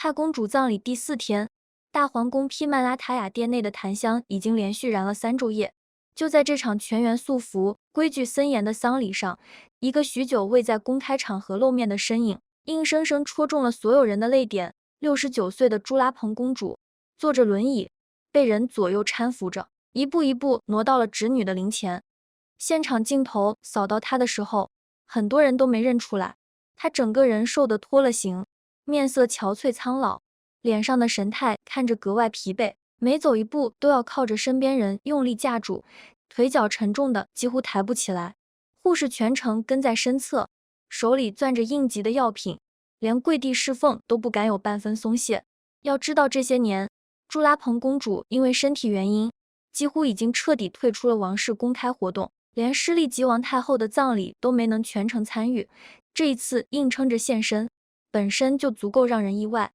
太公主葬礼第4天，大皇宫披曼拉塔雅殿内的檀香已经连续燃了3昼夜。就在这场全员素服、规矩森严的丧礼上，一个许久未在公开场合露面的身影，硬生生戳中了所有人的泪点。69岁的朱拉蓬公主坐着轮椅，被人左右搀扶着，一步一步挪到了侄女的灵前。现场镜头扫到她的时候，很多人都没认出来，她整个人瘦得脱了形，面色憔悴苍老，脸上的神态看着格外疲惫，每走一步都要靠着身边人用力架住，腿脚沉重的几乎抬不起来。护士全程跟在身侧，手里攥着应急的药品，连跪地侍奉都不敢有半分松懈。要知道这些年，朱拉蓬公主因为身体原因，几乎已经彻底退出了王室公开活动，连失利吉王太后的葬礼都没能全程参与。这一次硬撑着现身，本身就足够让人意外。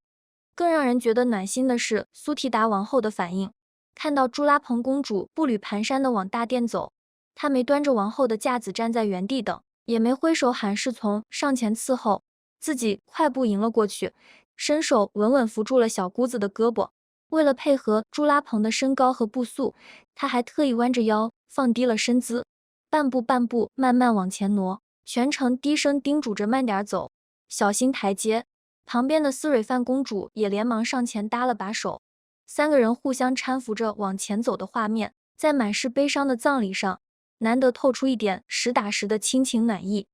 更让人觉得暖心的是苏提达王后的反应。看到朱拉蓬公主步履蹒跚地往大殿走，她没端着王后的架子站在原地等，也没挥手喊侍从上前伺候，自己快步迎了过去，伸手稳稳扶住了小姑子的胳膊。为了配合朱拉蓬的身高和步速，她还特意弯着腰，放低了身姿，半步半步慢慢往前挪，全程低声叮嘱着慢点走，小心台阶。旁边的斯蕊范公主也连忙上前搭了把手，3个人互相搀扶着往前走的画面，在满是悲伤的葬礼上，难得透出一点实打实的亲情暖意。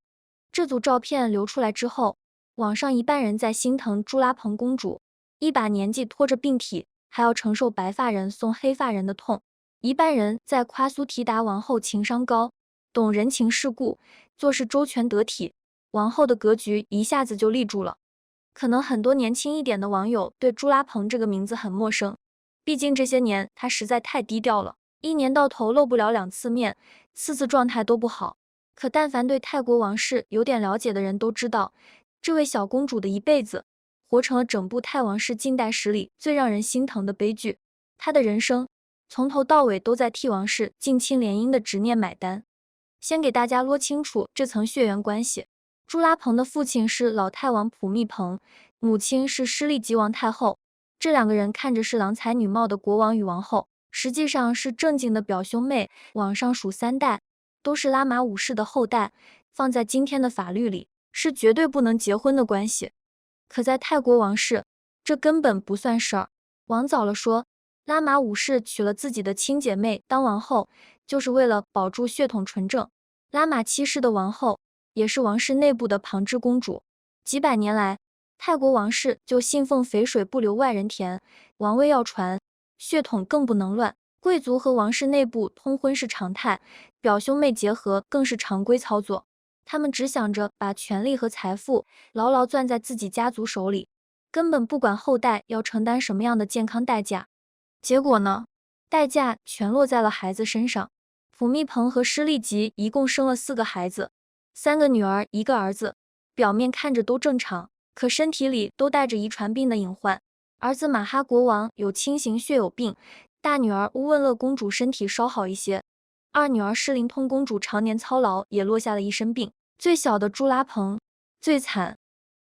这组照片流出来之后，网上一半人在心疼朱拉蓬公主，一把年纪拖着病体，还要承受白发人送黑发人的痛；一半人在夸苏提达王后情商高，懂人情世故，做事周全得体，王后的格局一下子就立住了。可能很多年轻一点的网友对朱拉蓬这个名字很陌生，毕竟这些年她实在太低调了，一年到头露不了2次面，4次状态都不好。可但凡对泰国王室有点了解的人都知道，这位小公主的一辈子，活成了整部泰王室近代史里最让人心疼的悲剧。她的人生从头到尾都在替王室近亲联姻的执念买单。先给大家捋清楚这层血缘关系。朱拉蓬的父亲是老泰王普密蓬，母亲是失利吉王太后。这2个人看着是郎才女貌的国王与王后，实际上是正经的表兄妹，往上数3代，都是拉玛五世的后代。放在今天的法律里，是绝对不能结婚的关系。可在泰国王室，这根本不算事儿。往早了说，拉玛五世娶了自己的亲姐妹当王后，就是为了保住血统纯正。拉玛7世的王后也是王室内部的旁支公主。几百年来，泰国王室就信奉肥水不流外人田，王位要传，血统更不能乱。贵族和王室内部通婚是常态，表兄妹结合更是常规操作。他们只想着把权力和财富牢牢攥在自己家族手里，根本不管后代要承担什么样的健康代价。结果呢？代价全落在了孩子身上。普密蓬和施利吉一共生了4个孩子，3个女儿1个儿子，表面看着都正常，可身体里都带着遗传病的隐患。儿子马哈国王有轻型血友病，大女儿乌汶勒公主身体稍好一些，二女儿施灵通公主常年操劳也落下了一身病。最小的朱拉蓬最惨，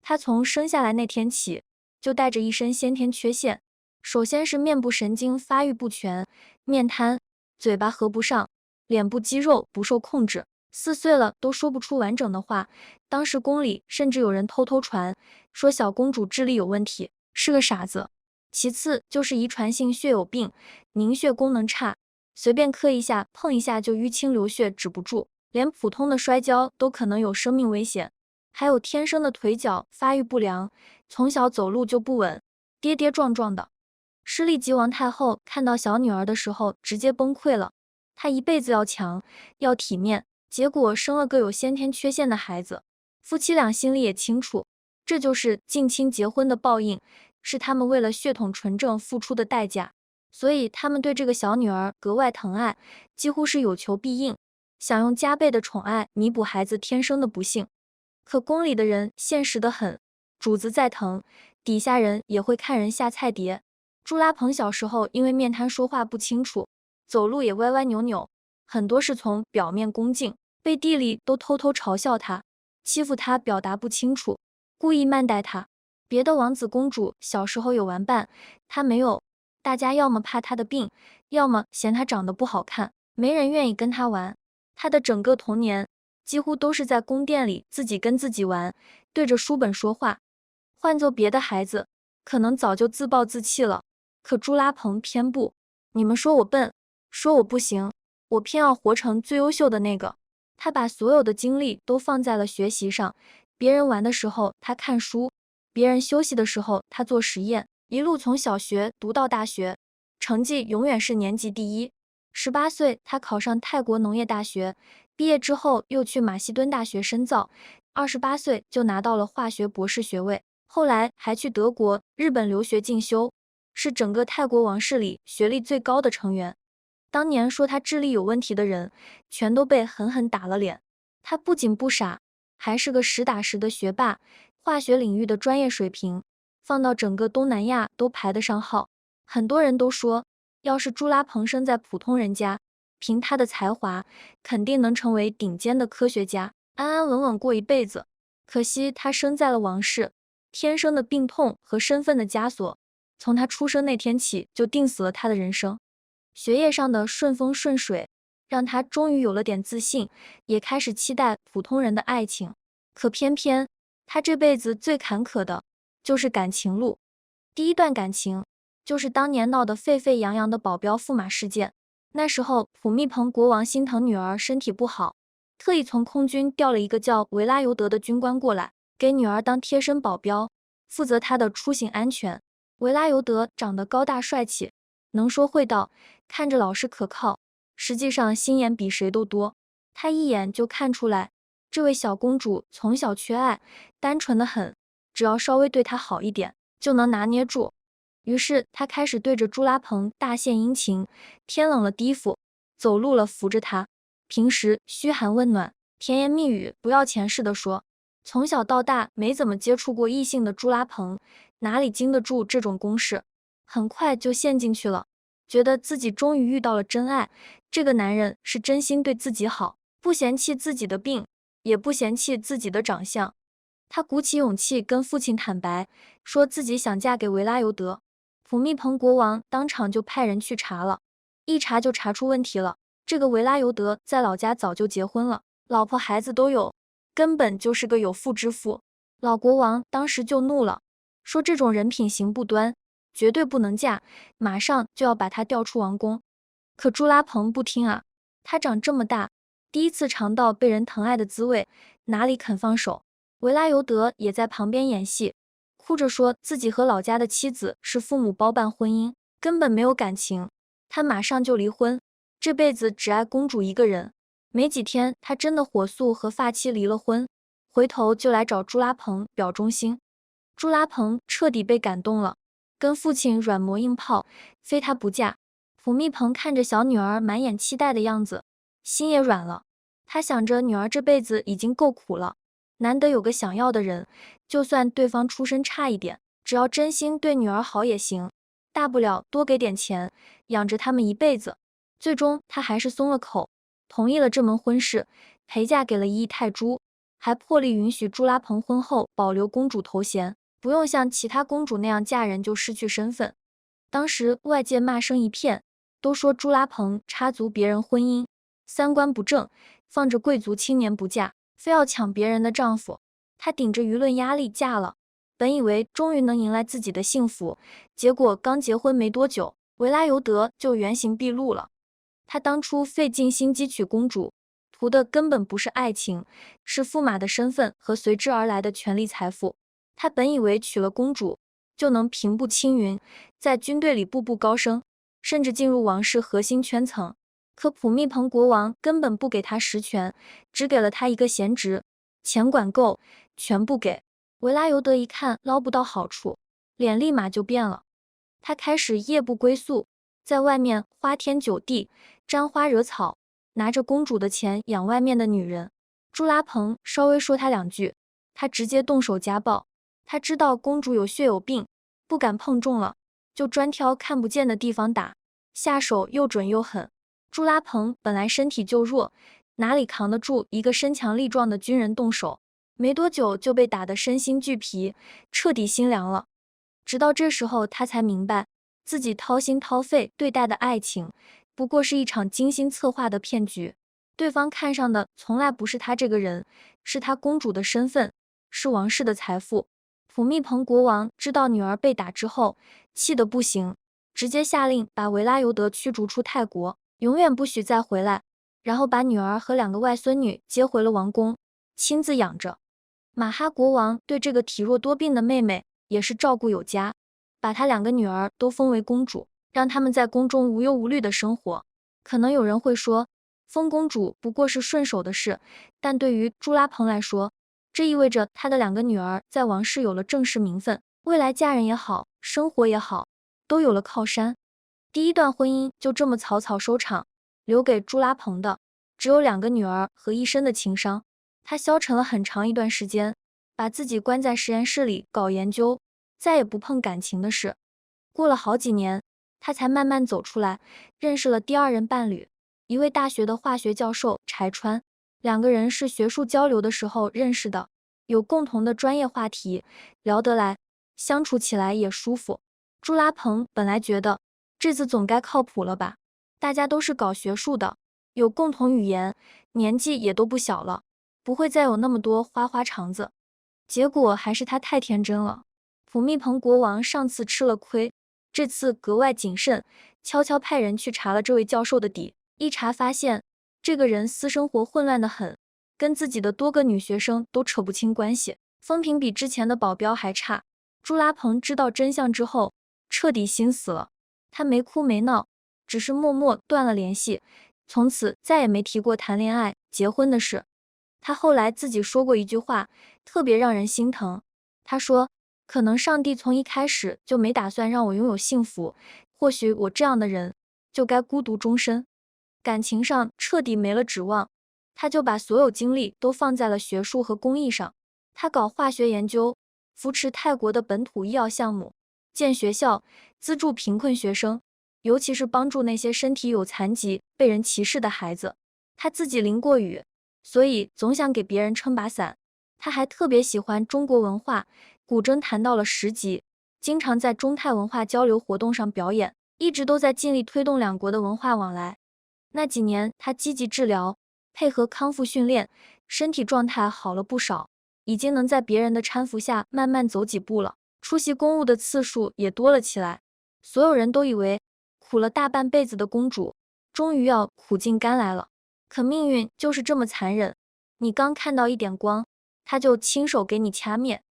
她从生下来那天起就带着一身先天缺陷。首先是面部神经发育不全，面瘫，嘴巴合不上，脸部肌肉不受控制，4岁了都说不出完整的话。当时宫里甚至有人偷偷传说小公主智力有问题，是个傻子。其次就是遗传性血友病，凝血功能差，随便磕一下碰一下就淤青流血止不住，连普通的摔跤都可能有生命危险。还有天生的腿脚发育不良，从小走路就不稳，跌跌撞撞的。失利吉王太后看到小女儿的时候直接崩溃了，她一辈子要强，要体面，结果生了个有先天缺陷的孩子。夫妻俩心里也清楚，这就是近亲结婚的报应，是他们为了血统纯正付出的代价。所以他们对这个小女儿格外疼爱，几乎是有求必应，想用加倍的宠爱弥补孩子天生的不幸。可宫里的人现实得很，主子再疼，底下人也会看人下菜碟。朱拉蓬小时候因为面瘫说话不清楚，走路也歪歪扭扭，很多是从表面恭敬，背地里都偷偷嘲笑他，欺负他表达不清楚，故意慢待他。别的王子公主小时候有玩伴，他没有，大家要么怕他的病，要么嫌他长得不好看，没人愿意跟他玩。他的整个童年几乎都是在宫殿里自己跟自己玩，对着书本说话。换做别的孩子，可能早就自暴自弃了，可朱拉蓬偏不。你们说我笨，说我不行，我偏要活成最优秀的那个。他把所有的精力都放在了学习上，别人玩的时候他看书，别人休息的时候他做实验，一路从小学读到大学，成绩永远是年级第一。18岁，他考上泰国农业大学，毕业之后又去马其顿大学深造，28岁就拿到了化学博士学位，后来还去德国、日本留学进修，是整个泰国王室里学历最高的成员。当年说他智力有问题的人，全都被狠狠打了脸。他不仅不傻，还是个实打实的学霸，化学领域的专业水平，放到整个东南亚都排得上号。很多人都说，要是朱拉蓬生在普通人家，凭他的才华，肯定能成为顶尖的科学家，安安稳稳过一辈子。可惜他生在了王室，天生的病痛和身份的枷锁，从他出生那天起就定死了他的人生。学业上的顺风顺水，让他终于有了点自信，也开始期待普通人的爱情。可偏偏他这辈子最坎坷的就是感情路。第一段感情就是当年闹得沸沸扬扬的保镖驸马事件。那时候普密蓬国王心疼女儿身体不好，特意从空军调了一个叫维拉尤德的军官过来，给女儿当贴身保镖，负责她的出行安全。维拉尤德长得高大帅气，能说会道，看着老实可靠，实际上心眼比谁都多。他一眼就看出来，这位小公主从小缺爱，单纯的很，只要稍微对她好一点，就能拿捏住。于是他开始对着朱拉蓬大献殷勤，天冷了低扶，走路了扶着她，平时嘘寒问暖，甜言蜜语不要钱似的说。从小到大没怎么接触过异性的朱拉蓬，哪里经得住这种攻势，很快就陷进去了，觉得自己终于遇到了真爱，这个男人是真心对自己好，不嫌弃自己的病，也不嫌弃自己的长相。他鼓起勇气跟父亲坦白，说自己想嫁给维拉尤德。普密蓬国王当场就派人去查了，一查就查出问题了。这个维拉尤德在老家早就结婚了，老婆孩子都有，根本就是个有妇之夫。老国王当时就怒了，说这种人品行不端，绝对不能嫁，马上就要把他调出王宫。可朱拉蓬不听啊，他长这么大，第一次尝到被人疼爱的滋味，哪里肯放手。维拉尤德也在旁边演戏，哭着说自己和老家的妻子是父母包办婚姻，根本没有感情，他马上就离婚，这辈子只爱公主一个人。没几天，他真的火速和发妻离了婚，回头就来找朱拉蓬表忠心。朱拉蓬彻底被感动了，跟父亲软磨硬泡，非他不嫁。普密蓬看着小女儿满眼期待的样子，心也软了。他想着女儿这辈子已经够苦了，难得有个想要的人，就算对方出身差一点，只要真心对女儿好也行，大不了多给点钱，养着他们一辈子。最终他还是松了口，同意了这门婚事，陪嫁给了1亿泰铢，还破例允许朱拉蓬婚后保留公主头衔，不用像其他公主那样嫁人就失去身份。当时外界骂声一片，都说朱拉蓬插足别人婚姻，三观不正，放着贵族青年不嫁，非要抢别人的丈夫。她顶着舆论压力嫁了，本以为终于能迎来自己的幸福，结果刚结婚没多久，维拉尤德就原形毕露了。他当初费尽心机娶公主，图的根本不是爱情，是驸马的身份和随之而来的权力财富。他本以为娶了公主就能平步青云，在军队里步步高升，甚至进入王室核心圈层。可普密蓬国王根本不给他实权，只给了他一个闲职，钱管够，全部给。维拉尤德一看捞不到好处，脸立马就变了。他开始夜不归宿，在外面花天酒地，沾花惹草，拿着公主的钱养外面的女人。朱拉蓬稍微说他两句，他直接动手家暴。他知道公主有血有病，不敢碰重了，就专挑看不见的地方打，下手又准又狠。朱拉蓬本来身体就弱，哪里扛得住一个身强力壮的军人动手？没多久就被打得身心俱疲，彻底心凉了。直到这时候，他才明白，自己掏心掏肺对待的爱情，不过是一场精心策划的骗局。对方看上的从来不是他这个人，是他公主的身份，是王室的财富。普密蓬国王知道女儿被打之后，气得不行，直接下令把维拉尤德驱逐出泰国，永远不许再回来，然后把女儿和2个外孙女接回了王宫，亲自养着。马哈国王对这个体弱多病的妹妹也是照顾有加，把她2个女儿都封为公主，让她们在宫中无忧无虑的生活。可能有人会说，封公主不过是顺手的事，但对于朱拉蓬来说，这意味着她的2个女儿在王室有了正式名分，未来嫁人也好，生活也好，都有了靠山。第一段婚姻就这么草草收场，留给朱拉蓬的只有2个女儿和一身的情伤。他消沉了很长一段时间，把自己关在实验室里搞研究，再也不碰感情的事。过了好几年，他才慢慢走出来，认识了第2任伴侣，一位大学的化学教授柴川。2个人是学术交流的时候认识的，有共同的专业话题，聊得来，相处起来也舒服。朱拉蓬本来觉得这次总该靠谱了吧，大家都是搞学术的，有共同语言，年纪也都不小了，不会再有那么多花花肠子。结果还是他太天真了。普密蓬国王上次吃了亏，这次格外谨慎，悄悄派人去查了这位教授的底。一查发现，这个人私生活混乱得很，跟自己的多个女学生都扯不清关系，风评比之前的保镖还差。朱拉蓬知道真相之后，彻底心死了。他没哭没闹，只是默默断了联系，从此再也没提过谈恋爱、结婚的事。他后来自己说过一句话，特别让人心疼。他说，可能上帝从一开始就没打算让我拥有幸福，或许我这样的人就该孤独终身。感情上彻底没了指望，他就把所有精力都放在了学术和公益上。他搞化学研究，扶持泰国的本土医药项目，建学校，资助贫困学生，尤其是帮助那些身体有残疾、被人歧视的孩子。他自己淋过雨，所以总想给别人撑把伞。他还特别喜欢中国文化，古筝弹到了10级，经常在中泰文化交流活动上表演，一直都在尽力推动2国的文化往来。那几年，他积极治疗，配合康复训练，身体状态好了不少，已经能在别人的搀扶下慢慢走几步了，出席公务的次数也多了起来。所有人都以为苦了大半辈子的公主，终于要苦尽甘来了。可命运就是这么残忍，你刚看到一点光，他就亲手给你掐灭。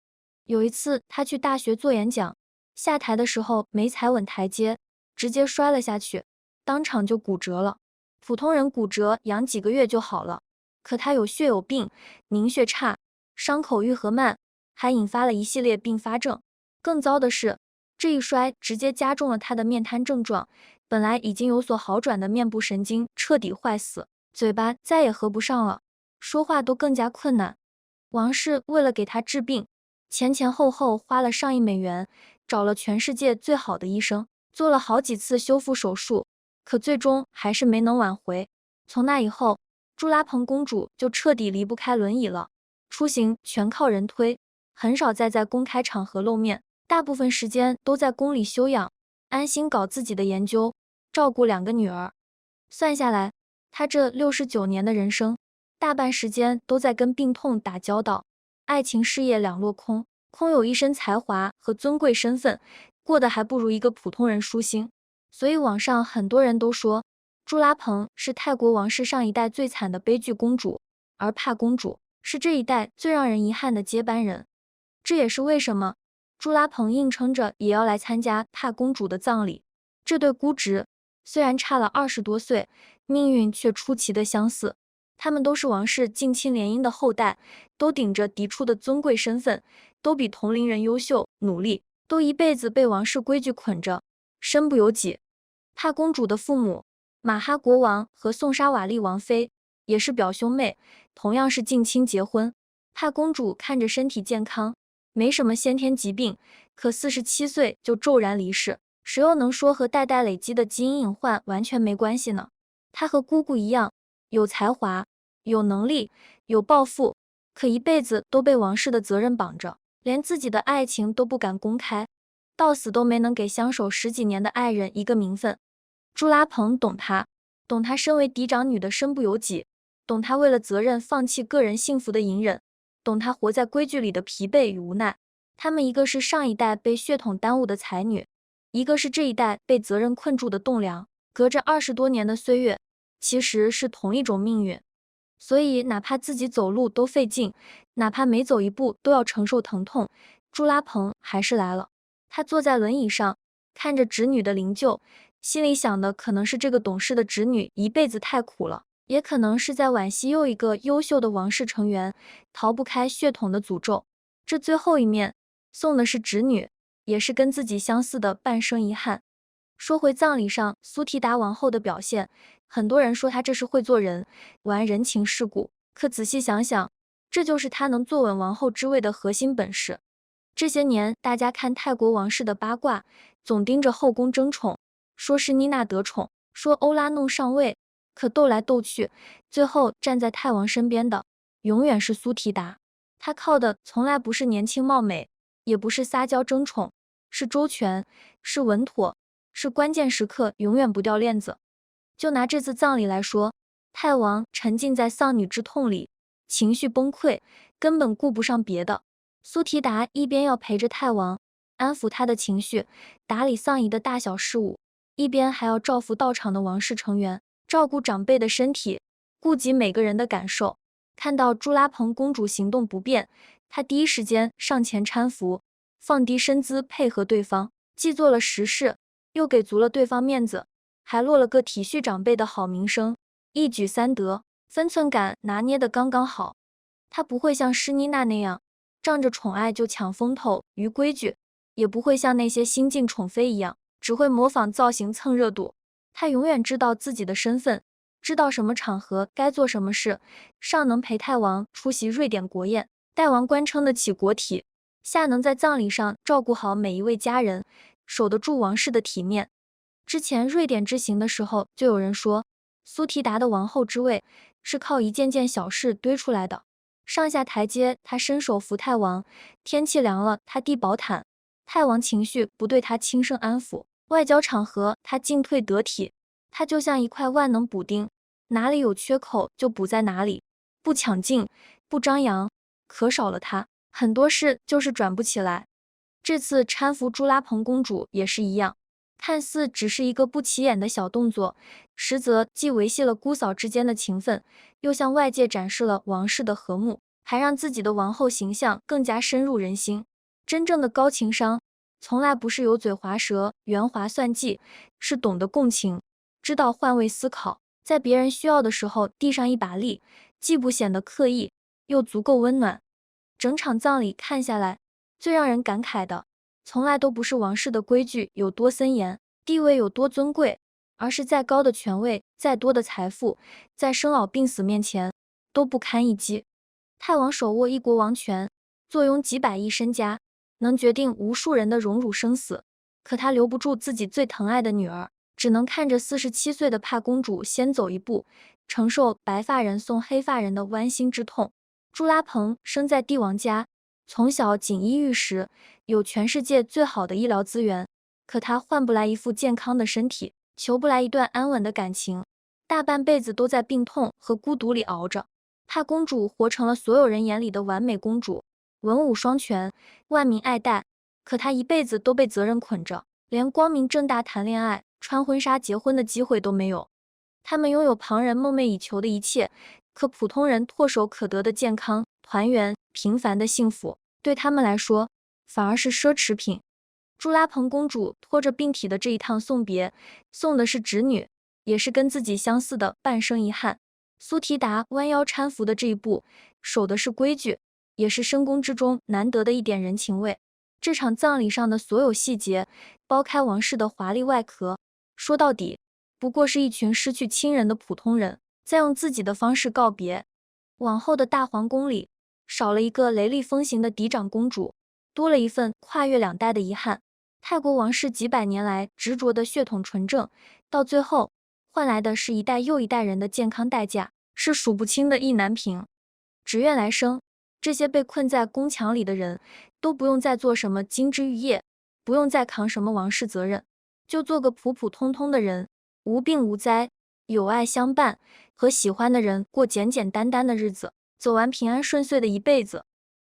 有一次，他去大学做演讲，下台的时候没踩稳台阶，直接摔了下去，当场就骨折了。普通人骨折养几个月就好了，可他有血友病，凝血差，伤口愈合慢，还引发了一系列并发症。更糟的是，这一摔直接加重了他的面瘫症状，本来已经有所好转的面部神经彻底坏死，嘴巴再也合不上了，说话都更加困难。王室为了给他治病，前前后后花了上亿美元，找了全世界最好的医生，做了好几次修复手术，可最终还是没能挽回。从那以后，朱拉蓬公主就彻底离不开轮椅了，出行全靠人推，很少再在公开场合露面，大部分时间都在宫里休养，安心搞自己的研究，照顾2个女儿。算下来，她这69年的人生，大半时间都在跟病痛打交道，爱情事业两落空，空有一身才华和尊贵身份，过得还不如一个普通人舒心。所以网上很多人都说，朱拉蓬是泰国王室上一代最惨的悲剧公主，而帕公主是这一代最让人遗憾的接班人。这也是为什么朱拉蓬硬撑着也要来参加帕公主的葬礼。这对姑侄虽然差了20多岁，命运却出奇的相似。他们都是王室近亲联姻的后代，都顶着嫡出的尊贵身份，都比同龄人优秀努力，都一辈子被王室规矩捆着，身不由己。帕公主的父母马哈国王和宋莎瓦丽王妃也是表兄妹，同样是近亲结婚。帕公主看着身体健康，没什么先天疾病，可47岁就骤然离世，谁又能说和代代累积的基因隐患完全没关系呢？她和姑姑一样，有才华，有能力，有抱负，可一辈子都被王室的责任绑着，连自己的爱情都不敢公开，到死都没能给相守10几年的爱人一个名分。朱拉蓬懂她，懂她身为嫡长女的身不由己，懂她为了责任放弃个人幸福的隐忍，懂她活在规矩里的疲惫与无奈。她们一个是上一代被血统耽误的才女，一个是这一代被责任困住的栋梁，隔着20多年的岁月，其实是同一种命运。所以哪怕自己走路都费劲，哪怕每走一步都要承受疼痛，朱拉蓬还是来了。她坐在轮椅上，看着侄女的灵柩，心里想的可能是这个懂事的侄女一辈子太苦了，也可能是在惋惜又一个优秀的王室成员逃不开血统的诅咒。这最后一面送的是侄女，也是跟自己相似的半生遗憾。说回葬礼上苏提达王后的表现，很多人说她这是会做人，玩人情世故，可仔细想想，这就是她能坐稳王后之位的核心本事。这些年大家看泰国王室的八卦，总盯着后宫争宠，说是妮娜得宠，说欧拉弄上位，可斗来斗去，最后站在泰王身边的永远是苏提达。她靠的从来不是年轻貌美，也不是撒娇争宠，是周全，是稳妥，是关键时刻永远不掉链子。就拿这次葬礼来说，泰王沉浸在丧女之痛里，情绪崩溃，根本顾不上别的。苏提达一边要陪着泰王，安抚他的情绪，打理丧仪的大小事务，一边还要照拂到场的王室成员，照顾长辈的身体，顾及每个人的感受。看到朱拉蓬公主行动不便，她第一时间上前搀扶，放低身姿配合对方，既做了实事，又给足了对方面子，还落了个体恤长辈的好名声，一举三得，分寸感拿捏得刚刚好。她不会像施妮娜那样仗着宠爱就抢风头逾规矩，也不会像那些新晋宠妃一样只会模仿造型蹭热度。她永远知道自己的身份，知道什么场合该做什么事，上能陪泰王出席瑞典国宴，代王冠撑得起国体，下能在葬礼上照顾好每一位家人，守得住王室的体面。之前瑞典之行的时候，就有人说苏提达的王后之位是靠一件件小事堆出来的。上下台阶他伸手扶泰王，天气凉了他递薄毯，泰王情绪不对他轻声安抚，外交场合他进退得体，他就像一块万能补丁，哪里有缺口就补在哪里，不抢镜，不张扬，可少了他，很多事就是转不起来。这次搀扶朱拉蓬公主也是一样，看似只是一个不起眼的小动作，实则既维系了姑嫂之间的情分，又向外界展示了王室的和睦，还让自己的王后形象更加深入人心。真正的高情商，从来不是油嘴滑舌、圆滑算计，是懂得共情，知道换位思考，在别人需要的时候递上一把力，既不显得刻意，又足够温暖。整场葬礼看下来，最让人感慨的，从来都不是王室的规矩有多森严，地位有多尊贵，而是再高的权位，再多的财富，在生老病死面前都不堪一击。泰王手握一国王权，坐拥几百亿身家，能决定无数人的荣辱生死，可他留不住自己最疼爱的女儿，只能看着47岁的帕公主先走一步，承受白发人送黑发人的剜心之痛。朱拉蓬生在帝王家，从小锦衣玉食，有全世界最好的医疗资源，可他换不来一副健康的身体，求不来一段安稳的感情，大半辈子都在病痛和孤独里熬着。帕公主活成了所有人眼里的完美公主，文武双全，万民爱戴，可她一辈子都被责任捆着，连光明正大谈恋爱、穿婚纱结婚的机会都没有。他们拥有旁人梦寐以求的一切，可普通人唾手可得的健康、团圆、平凡的幸福，对他们来说反而是奢侈品。朱拉蓬公主拖着病体的这一趟送别，送的是侄女，也是跟自己相似的半生遗憾。苏提达弯腰搀扶的这一步，守的是规矩，也是深宫之中难得的一点人情味。这场葬礼上的所有细节，剥开王室的华丽外壳，说到底，不过是一群失去亲人的普通人，在用自己的方式告别。往后的大皇宫里，少了一个雷厉风行的嫡长公主，多了一份跨越2代的遗憾。泰国王室几百年来执着的血统纯正，到最后换来的是一代又一代人的健康代价，是数不清的意难平。只愿来生这些被困在宫墙里的人，都不用再做什么金枝玉叶，不用再扛什么王室责任，就做个普普通通的人，无病无灾，有爱相伴，和喜欢的人过简简单单的日子，走完平安顺遂的一辈子。